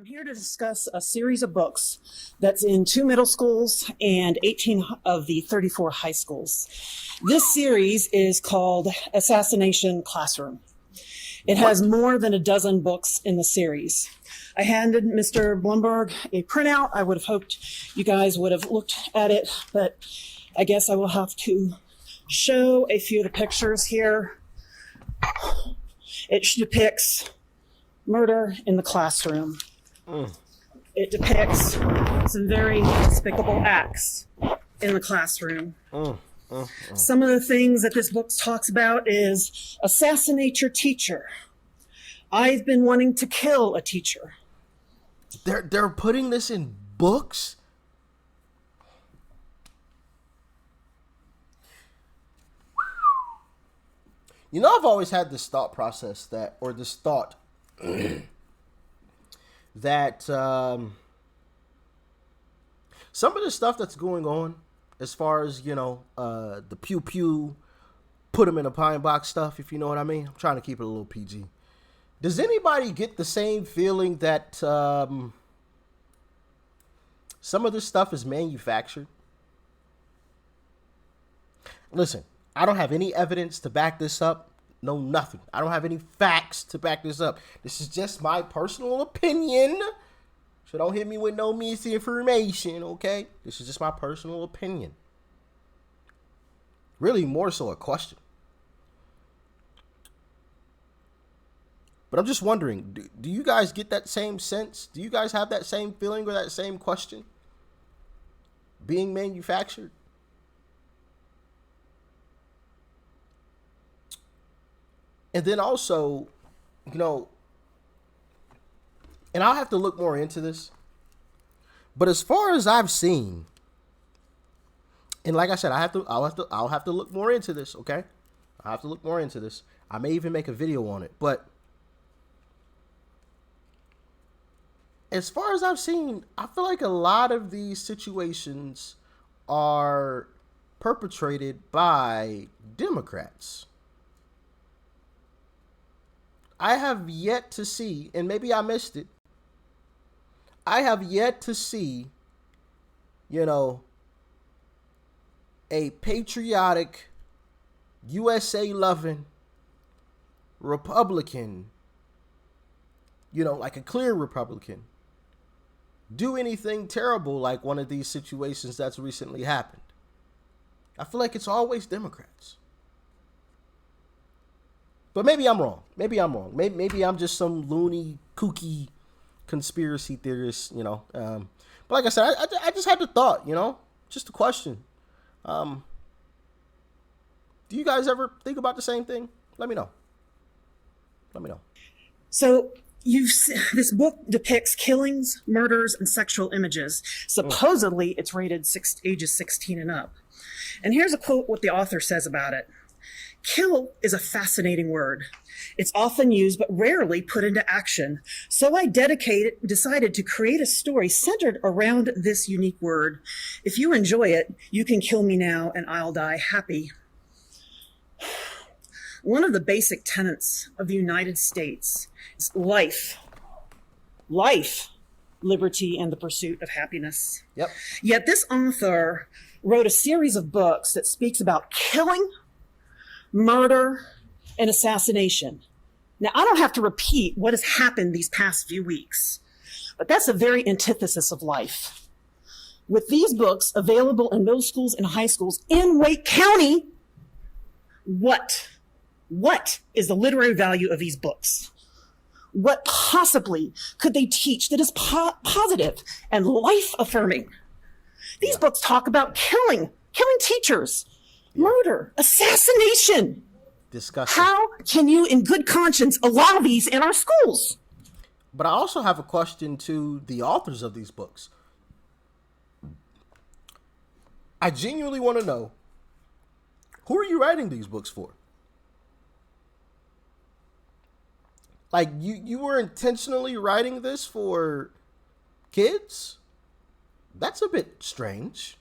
I'm here to discuss a series of books that's in 2 middle schools and 18 of the 34 high schools. This series is called Assassination Classroom. It has more than a dozen books in the series. I handed Mr. Blumberg a printout. I would have hoped you guys would have looked at it, but I guess I will have to show a few of the pictures here. It depicts murder in the classroom. It depicts some very despicable acts in the classroom. Some of the things that this book talks about is assassinate your teacher. I've been wanting to kill a teacher. They're putting this in books? You know, I've always had this thought process that some of the stuff that's going on as far as, the pew pew, put them in a pine box stuff, if you know what I mean. I'm trying to keep it a little PG. Does anybody get the same feeling that some of this stuff is manufactured? Listen, I don't have any evidence to back this up. No, nothing. I don't have any facts to back this up. This is just my personal opinion. So don't hit me with no misinformation, okay? This is just my personal opinion. Really, more so a question. But I'm just wondering, do you guys get that same sense? Do you guys have that same feeling or that same question? Being manufactured? And then also, and I'll have to look more into this, but as far as I've seen, and like I said, I'll have to look more into this. Okay. I have to look more into this. I may even make a video on it, but as far as I've seen, I feel like a lot of these situations are perpetrated by Democrats. I have yet to see, and maybe I missed it, I have yet to see, a patriotic, USA-loving Republican, like a clear Republican, do anything terrible like one of these situations that's recently happened. I feel like it's always Democrats. But maybe I'm wrong. Maybe I'm just some loony, kooky conspiracy theorist, But like I said, I just had the thought, just a question. Do you guys ever think about the same thing? Let me know. So this book depicts killings, murders, and sexual images. Supposedly, it's rated ages 16 and up. And here's a quote what the author says about it. Kill is a fascinating word. It's often used but rarely put into action. So I decided to create a story centered around this unique word. If you enjoy it, you can kill me now and I'll die happy. One of the basic tenets of the United States is life, liberty, and the pursuit of happiness. Yep. Yet this author wrote a series of books that speaks about killing, murder, and assassination. Now, I don't have to repeat what has happened these past few weeks, but that's a very antithesis of life. With these books available in middle schools and high schools in Wake County, what is the literary value of these books? What possibly could they teach that is positive and life-affirming? These books talk about killing teachers, murder, assassination. Disgusting. How can you, in good conscience, allow these in our schools? But I also have a question to the authors of these books. I genuinely want to know, who are you writing these books for? Like, you were intentionally writing this for kids? That's a bit strange.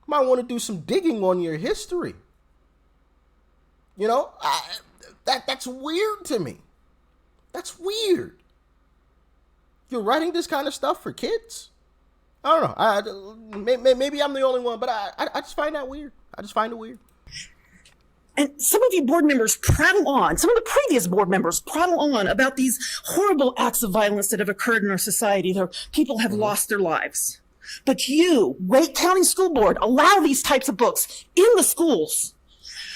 Might want to do some digging on your history. That's weird to me. That's weird. You're writing this kind of stuff for kids? I don't know. Maybe I'm the only one, but I just find that weird. I just find it weird. And some of you board members prattle on, some of the previous board members prattle on about these horrible acts of violence that have occurred in our society. People have lost their lives. But you, Wake County School Board, allow these types of books in the schools,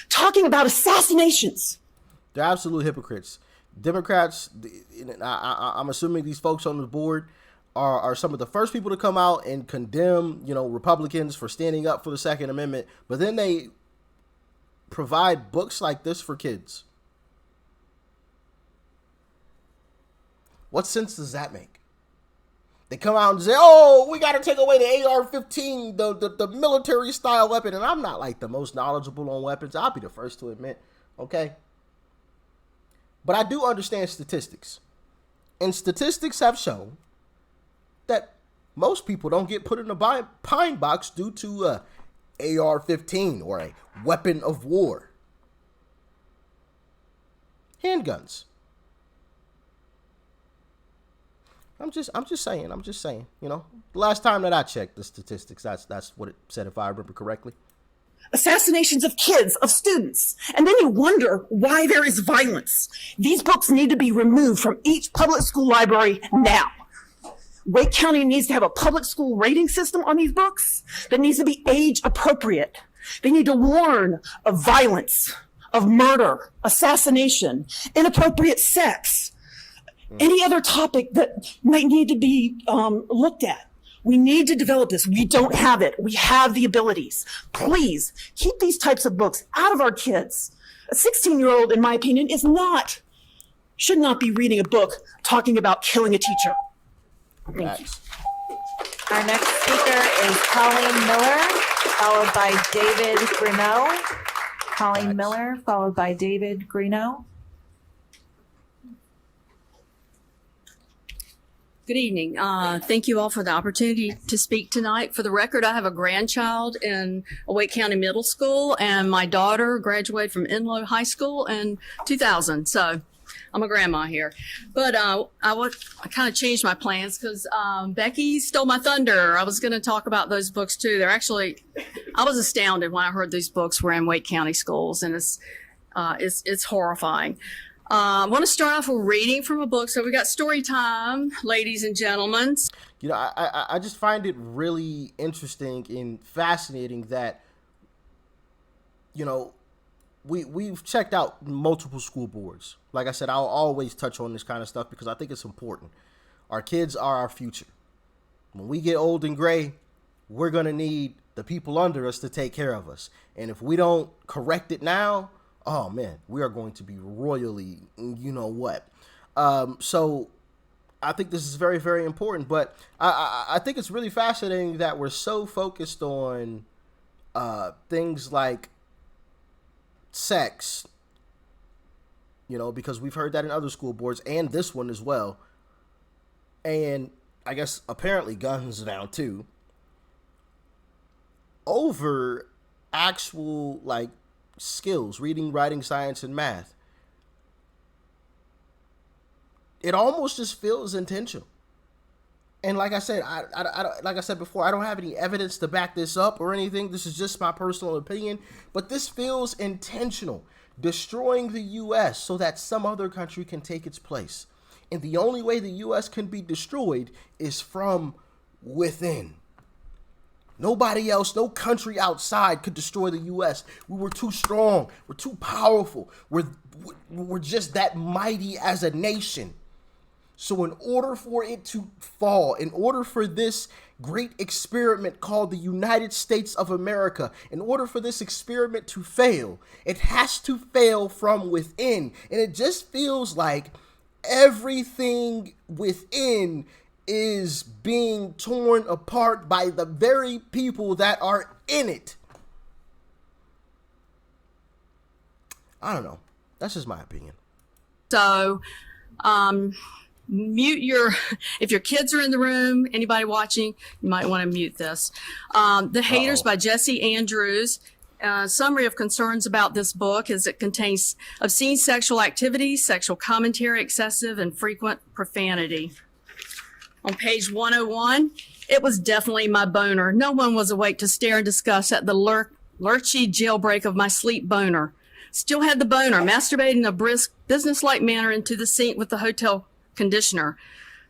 talking about assassinations. They're absolute hypocrites. Democrats, I'm assuming these folks on the board are some of the first people to come out and condemn, Republicans for standing up for the Second Amendment, but then they provide books like this for kids. What sense does that make? They come out and say, oh, we got to take away the AR-15, the military style weapon. And I'm not like the most knowledgeable on weapons. I'll be the first to admit, okay? But I do understand statistics. And statistics have shown that most people don't get put in a pine box due to AR-15 or a weapon of war. Handguns. I'm just saying. The last time that I checked the statistics, that's what it said, if I remember correctly. Assassinations of kids, of students. And then you wonder why there is violence. These books need to be removed from each public school library now. Wake County needs to have a public school rating system on these books that needs to be age appropriate. They need to warn of violence, of murder, assassination, inappropriate sex, any other topic that might need to be looked at. We need to develop this. We don't have it. We have the abilities. Please keep these types of books out of our kids. A 16-year-old, in my opinion, should not be reading a book talking about killing a teacher. Thank you. Our next speaker is Colleen Miller, followed by David Greeno. Colleen Miller, followed by David Greeno. Good evening. Thank you all for the opportunity to speak tonight. For the record, I have a grandchild in Wake County Middle School, and my daughter graduated from Enloe High School in 2000. So I'm a grandma here. But I kind of changed my plans because Becky stole my thunder. I was going to talk about those books too. I was astounded when I heard these books were in Wake County schools, and it's horrifying. I want to start off with reading from a book. So we got story time, ladies and gentlemen. I just find it really interesting and fascinating that, we've checked out multiple school boards. Like I said, I'll always touch on this kind of stuff because I think it's important. Our kids are our future. When we get old and gray, we're going to need the people under us to take care of us. And if we don't correct it now, oh man, we are going to be royally, so I think this is very, very important, but I think it's really fascinating that we're so focused on things like sex, because we've heard that in other school boards and this one as well. And I guess apparently guns now too, over actual skills, reading, writing, science, and math. It almost just feels intentional. And like I said, like I said before, I don't have any evidence to back this up or anything. This is just my personal opinion, but this feels intentional, destroying the U.S. so that some other country can take its place. And the only way the U.S. can be destroyed is from within. Nobody else, no country outside could destroy the U.S. We were too strong. We're too powerful. We're just that mighty as a nation. So in order for it to fall, in order for this great experiment called the United States of America, in order for this experiment to fail, it has to fail from within. And it just feels like everything within is being torn apart by the very people that are in it. I don't know. That's just my opinion. So, if your kids are in the room, anybody watching, you might want to mute this. The Haters by Jesse Andrews. Summary of concerns about this book is it contains obscene sexual activity, sexual commentary, excessive and frequent profanity. On page 101, it was definitely my boner. No one was awake to stare and discuss at the lurchy jailbreak of my sleep boner. Still had the boner, masturbating in a brisk, businesslike manner into the sink with the hotel conditioner.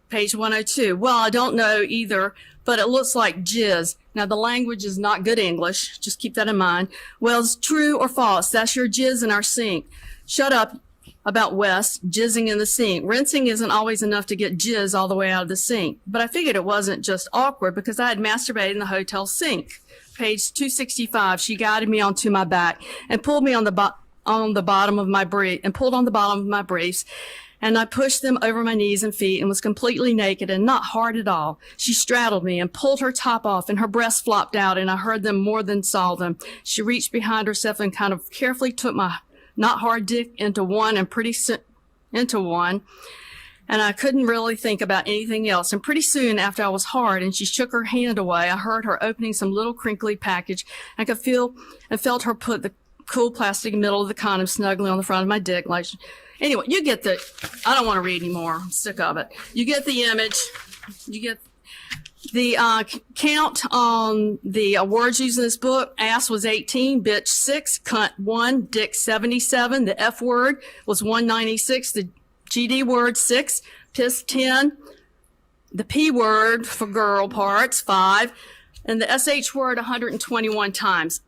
Page 102. Well, I don't know either, but it looks like jizz. Now, the language is not good English. Just keep that in mind. Well, it's true or false. That's your jizz in our sink. Shut up about Wes jizzing in the sink. Rinsing isn't always enough to get jizz all the way out of the sink. But I figured it wasn't just awkward because I had masturbated in the hotel sink. Page 265. She guided me onto my back and pulled me on the bottom of my briefs, and I pushed them over my knees and feet and was completely naked and not hard at all. She straddled me and pulled her top off, and her breasts flopped out, and I heard them more than saw them. She reached behind herself and kind of carefully took my not hard dick into one, and I couldn't really think about anything else. And pretty soon after I was hard and she shook her hand away, I heard her opening some little crinkly package. I could feel and felt her put the cool plastic middle of the condom snugly on the front of my dick. Anyway, you get I don't want to read anymore. I'm sick of it. You get the image. You get the count on the words used in this book. Ass was 18, bitch 6, cunt 1, dick 77. The F word was 196. The GD word 6, piss 10. The P word for girl parts 5, and the SH word 121 times.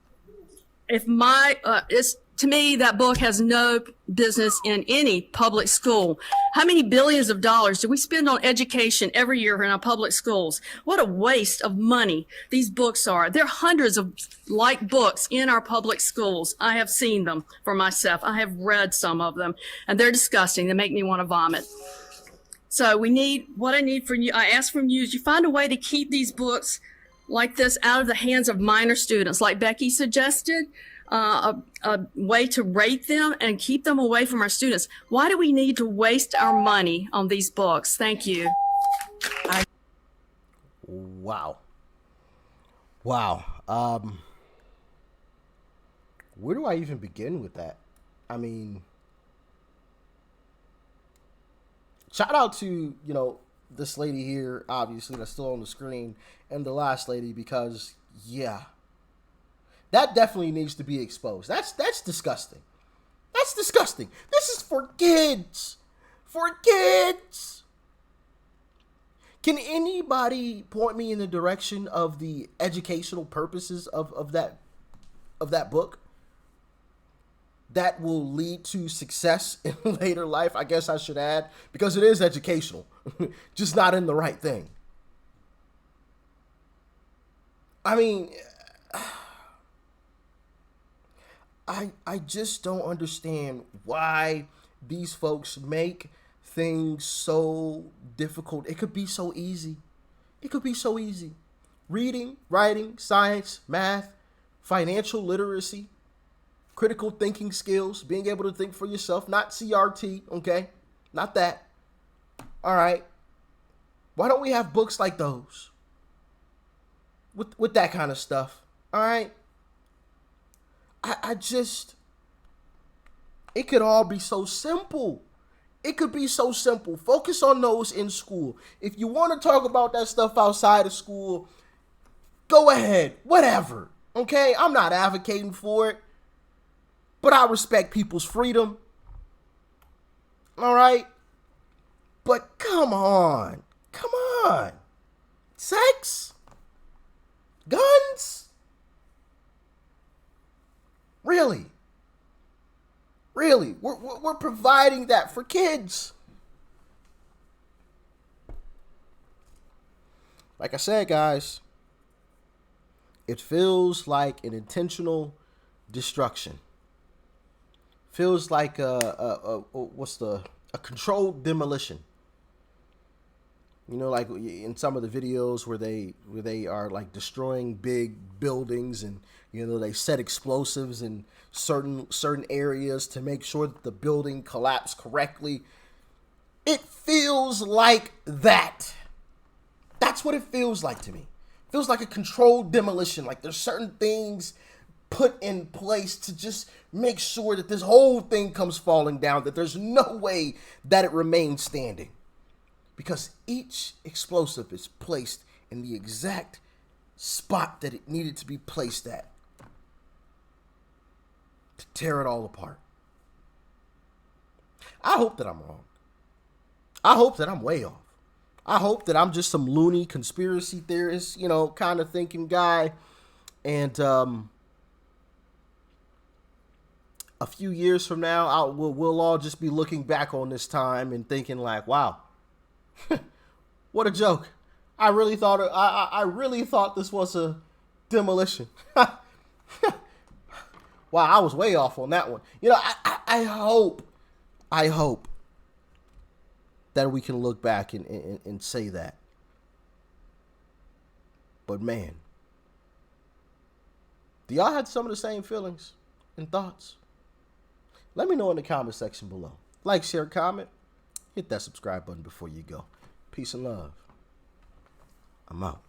To me, that book has no business in any public school. How many billions of dollars do we spend on education every year in our public schools? What a waste of money these books are. There are hundreds of like books in our public schools. I have seen them for myself. I have read some of them, and they're disgusting. They make me want to vomit. So what I need from you, I ask from you, is you find a way to keep these books like this out of the hands of minor students, like Becky suggested. A way to rate them and keep them away from our students. Why do we need to waste our money on these books? Thank you. Wow. Where do I even begin with that? I mean, shout out to, this lady here, obviously, that's still on the screen, and the last lady, because, yeah, that definitely needs to be exposed. That's disgusting. That's disgusting. This is for kids. For kids. Can anybody point me in the direction of the educational purposes of that book that will lead to success in later life? I guess I should add, because it is educational, just not in the right thing. I mean, I just don't understand why these folks make things so difficult. It could be so easy. It could be so easy. Reading, writing, science, math, financial literacy, critical thinking skills, being able to think for yourself, not CRT, okay? Not that. All right. Why don't we have books like those? With that kind of stuff. All right. It could all be so simple. It could be so simple. Focus on those in school. If you want to talk about that stuff outside of school, go ahead. Whatever. Okay? I'm not advocating for it. But I respect people's freedom. All right? But come on. Come on. Sex? Guns? Really? Really? We're providing that for kids. Like I said, guys, it feels like an intentional destruction. Feels like a controlled demolition. Like in some of the videos where they are like destroying big buildings, and they set explosives in certain areas to make sure that the building collapsed correctly. It feels like that. That's what it feels like to me. It feels like a controlled demolition. Like there's certain things put in place to just make sure that this whole thing comes falling down, that there's no way that it remains standing. because each explosive is placed in the exact spot that it needed to be placed at to tear it all apart. I hope that I'm wrong. I hope that I'm way off. I hope that I'm just some loony conspiracy theorist, kind of thinking guy. And a few years from now, we'll all just be looking back on this time and thinking like, wow, what a joke. I really thought this was a demolition. Wow, I was way off on that one. I hope that we can look back and say that. But man, do y'all have some of the same feelings and thoughts? Let me know in the comment section below. Like, share, comment. Hit that subscribe button before you go. Peace and love. I'm out.